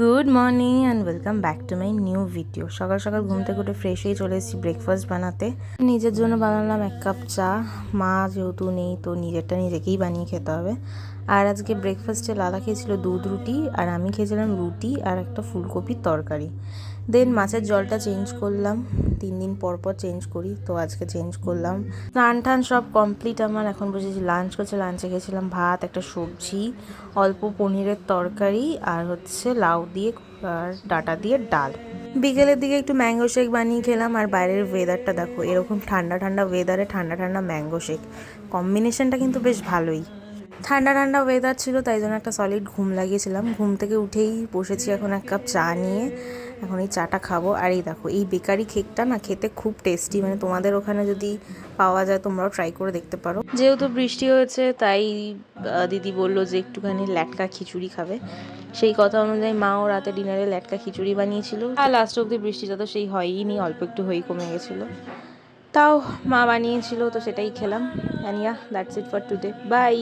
Good morning and welcome back to my new video. সকাল সকাল ঘুম থেকে উঠে ফ্রেশ হয়ে চলে এসেছি ব্রেকফাস্ট বানাতে। নিজের জন্য বানালাম 1 কাপ চা। মা যেহেতু নেই তো নিজেরটা নিজেকেই বানিয়ে খেতে হবে। আর আজকে ব্রেকফাস্টে লালা খেয়েছিল দুধ রুটি, আর আমি খেয়েছিলাম রুটি আর একটা ফুলকপির তরকারি। দেন মাছের জলটা চেঞ্জ করলাম, 3 দিন পর পর চেঞ্জ করি, তো আজকে চেঞ্জ করলাম। স্নান টান সব কমপ্লিট আমার, এখন বসেছি লাঞ্চ করছে। লাঞ্চে খেয়েছিলাম ভাত, একটা সবজি, অল্প পনিরের তরকারি, আর হচ্ছে লাউ দিয়ে আর ডাটা দিয়ে ডাল। বিকেলের দিকে একটু ম্যাঙ্গো শেক বানিয়ে খেলাম। আর বাইরের ওয়েদারটা দেখো, এরকম ঠান্ডা ঠান্ডা ওয়েদারে ঠান্ডা ঠান্ডা ম্যাঙ্গো শেক, কম্বিনেশনটা কিন্তু বেশ ভালোই। ঠান্ডা ঠান্ডা ওয়েদার ছিল, তাই জন্য একটা সলিড ঘুম লাগিয়েছিলাম। ঘুম থেকে উঠেই বসেছি এখন 1 কাপ চা নিয়ে। এখন এই চাটা খাবো। আর এই দেখো, এই বেকারি কেকটা না খেতে খুব টেস্টি, মানে তোমাদের ওখানে যদি পাওয়া যায় তোমরাও ট্রাই করে দেখতে পারো। যেহেতু বৃষ্টি হয়েছে তাই দিদি বললো যে একটুখানি ল্যাটকা খিচুড়ি খাবে। সেই কথা অনুযায়ী মাও রাতে ডিনারে ল্যাটকা খিচুড়ি বানিয়েছিল। আর লাস্ট অব্দি বৃষ্টিটা তো সেই হয়ই নি, অল্প একটু হয়েই কমে গেছিলো। তাও মা বানিয়েছিল তো সেটাই খেলাম। And yeah, that's it for today, by.